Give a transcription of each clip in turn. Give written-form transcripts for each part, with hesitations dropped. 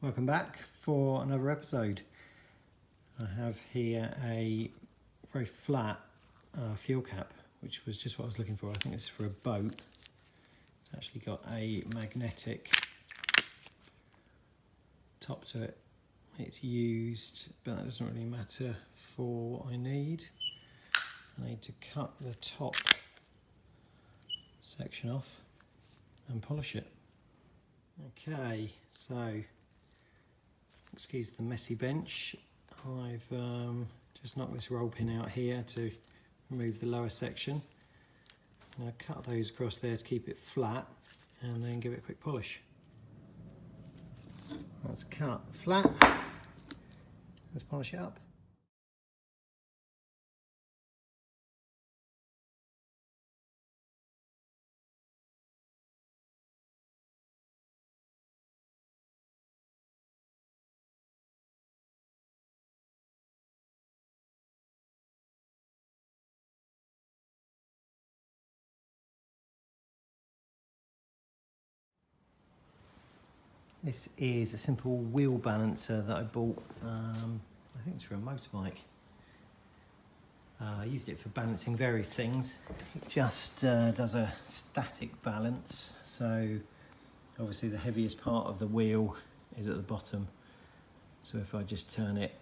Welcome back for another episode. I have here a very flat fuel cap, which was just what I was looking for. I think it's for a boat. It's actually got a magnetic top to it. It's used, but that doesn't really matter for what I need. I need to cut the top section off and polish it. Okay, so excuse the messy bench. I've just knocked this roll pin out here to remove the lower section. Now cut those across there to keep it flat and then give it a quick polish. That's cut flat. Let's polish it up. This is a simple wheel balancer that I bought, I think it's for a motorbike. I used it for balancing various things. It just does a static balance, so obviously the heaviest part of the wheel is at the bottom. So if I just turn it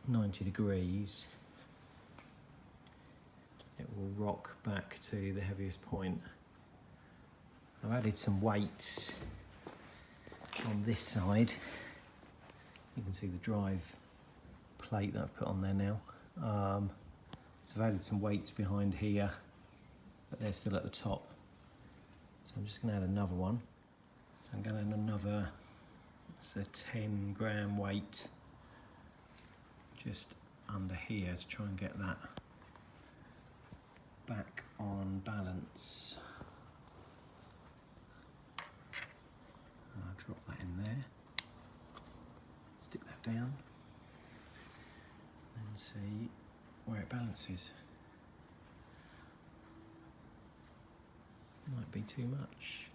90 degrees, it will rock back to the heaviest point. I've added some weights on this side. You can see the drive plate that I've put on there now. So I've added some weights behind here, but they're still at the top. So I'm just going to add another one. So I'm going to add another, it's a 10 gram weight just under here to try and get that back on balance. I'll drop that in there, stick that down and see where it balances. Might be too much.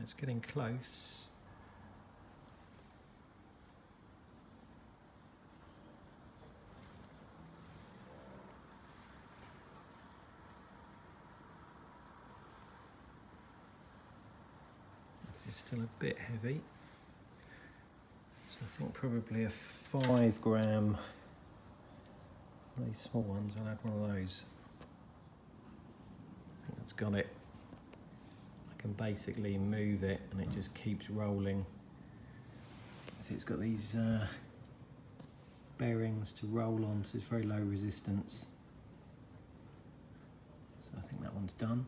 It's getting close. It's still a bit heavy, so I think probably a 5 gram, these small ones, I'll add one of those. I think that's got it. I can basically move it and it just keeps rolling. See, it's got these bearings to roll on, so it's very low resistance. So I think that one's done.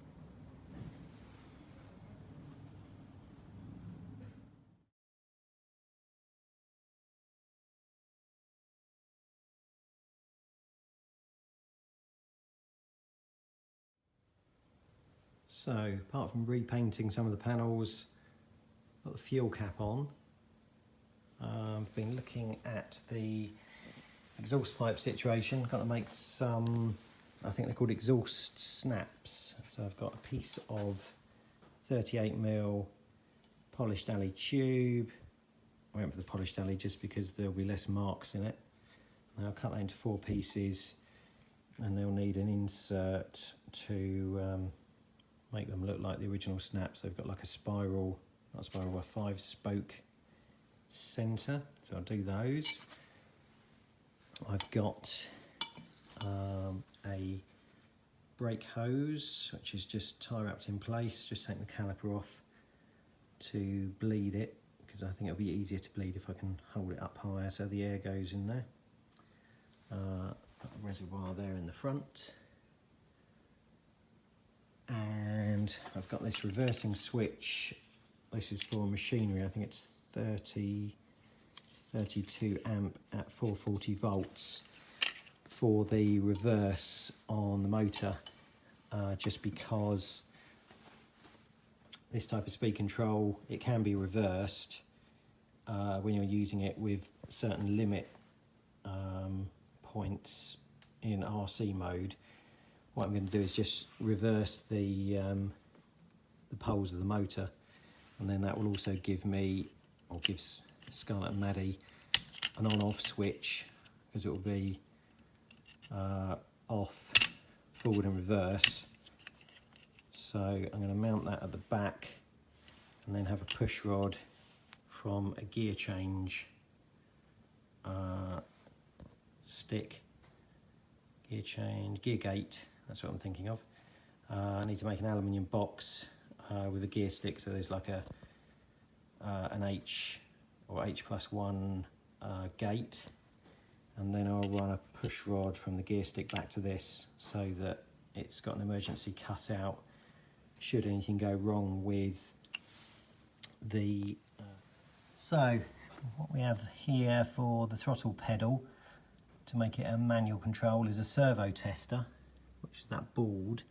So, apart from repainting some of the panels, got the fuel cap on. I've been looking at the exhaust pipe situation. Got to make some, I think they're called exhaust snaps. So I've got a piece of 38mm polished alley tube. I went for the polished alley just because there'll be less marks in it. And I'll cut that into 4 pieces, and they'll need an insert to make them look like the original snaps. They've got like a spiral, not a spiral, a 5-spoke centre, so I'll do those. I've got a brake hose, which is just tie wrapped in place. Just take the caliper off to bleed it, because I think it'll be easier to bleed if I can hold it up higher so the air goes in there. Got a reservoir there in the front. And I've got this reversing switch. This is for machinery. I think it's 32 amp at 440 volts for the reverse on the motor, just because this type of speed control, it can be reversed when you're using it with certain limit points in RC mode. What I'm going to do is just reverse the the poles of the motor, and then that will also give me, or gives Scarlett and Maddie, an on-off switch, because it will be off, forward and reverse. So I'm going to mount that at the back and then have a push rod from a gear change stick, gear gate, that's what I'm thinking of. I need to make an aluminium box with a gear stick, so there's like an H or H+1 gate, and then I'll run a push rod from the gear stick back to this so that it's got an emergency cutout should anything go wrong with the so what we have here for the throttle pedal to make it a manual control is a servo tester, which is that board,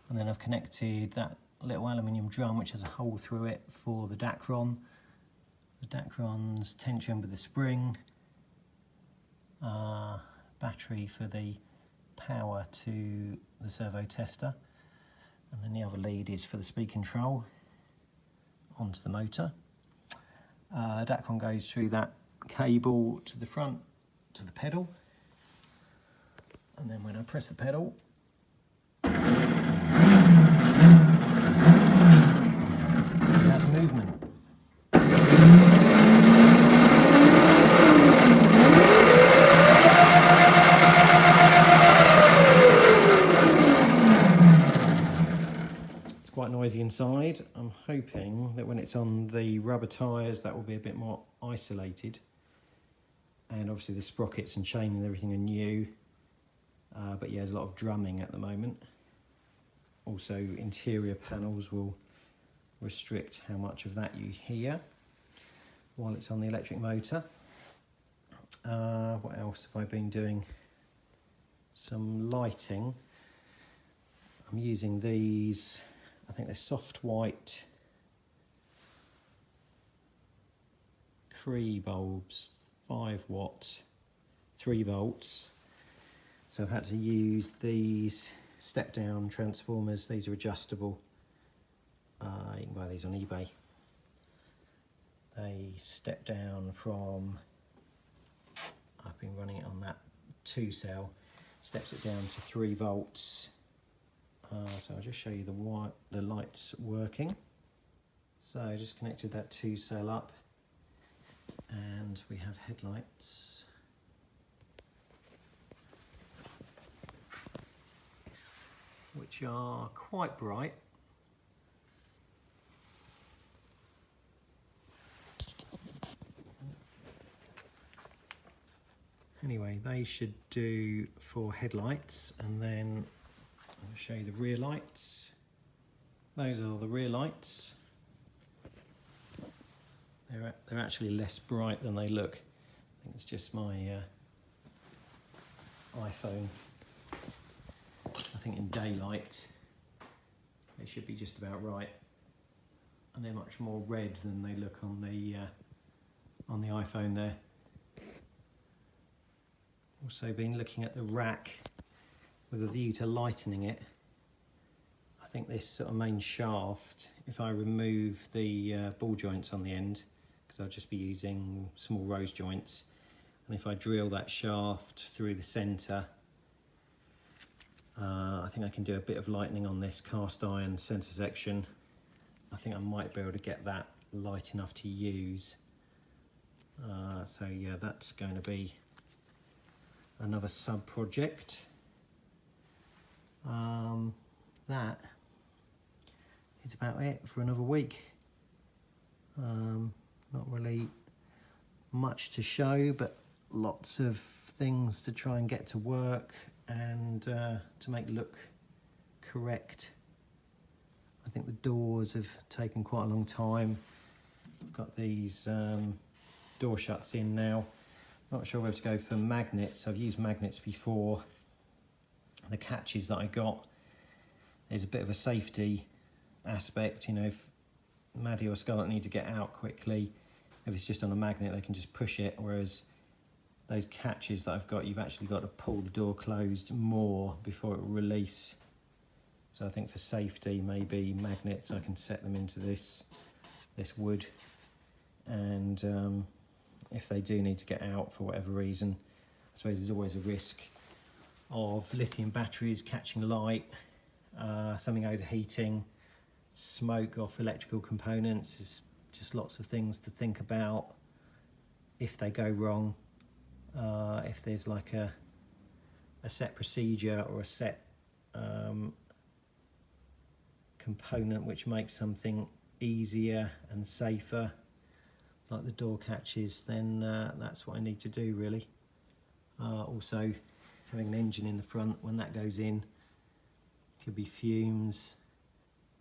and then I've connected that little aluminium drum which has a hole through it for the Dacron. The Dacron's tension with the spring, battery for the power to the servo tester, and then the other lead is for the speed control onto the motor. Dacron goes through that cable to the front to the pedal, and then when I press the pedal, that's movement. It's quite noisy inside. I'm hoping that when it's on the rubber tyres that will be a bit more isolated, and obviously the sprockets and chain and everything are new, but yeah, there's a lot of drumming at the moment. Also, interior panels will restrict how much of that you hear while it's on the electric motor. What else have I been doing? Some lighting. I'm using these, I think they're soft white Cree bulbs, 5 watts, 3 volts. So I've had to use these step down transformers. These are adjustable. You can buy these on eBay. They step down from, I've been running it on that 2 cell, steps it down to 3 volts. So I'll just show you the lights working. So I just connected that 2 cell up, and we have headlights. Which are quite bright. Anyway, they should do for headlights, and then I'll show you the rear lights. Those are the rear lights. They're actually less bright than they look. I think it's just my iPhone. I think in daylight they should be just about right, and they're much more red than they look on the iPhone there. Also been looking at the rack with a view to lightening it. I think this sort of main shaft, if I remove the ball joints on the end, because I'll just be using small rose joints, and if I drill that shaft through the centre, I think I can do a bit of lightening on this cast iron centre section. I think I might be able to get that light enough to use. So yeah, that's going to be another sub project. That is about it for another week. Not really much to show, but lots of things to try and get to work and to make look correct. I think the doors have taken quite a long time. I've got these door shuts in now. Not sure whether to go for magnets. I've used magnets before. The catches that I got, there's a bit of a safety aspect, you know, if Maddie or Scarlett need to get out quickly, if it's just on a magnet they can just push it, whereas those catches that I've got, you've actually got to pull the door closed more before it will release So I think for safety, maybe magnets, I can set them into this wood, and if they do need to get out for whatever reason, I suppose there's always a risk of lithium batteries catching light, something overheating, smoke off electrical components. There's just lots of things to think about if they go wrong. If there's like a set procedure or a set component which makes something easier and safer, like the door catches, then that's what I need to do really. Also, having an engine in the front, when that goes in, could be fumes,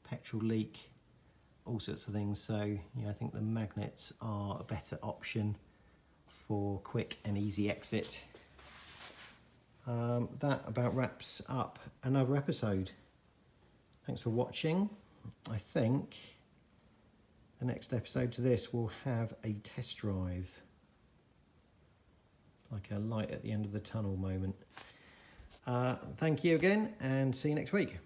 petrol leak, all sorts of things. So I think the magnets are a better option for quick and easy exit. That about wraps up another episode. Thanks for watching. I think the next episode to this will have a test drive. It's like a light at the end of the tunnel moment. Thank you again, and see you next week.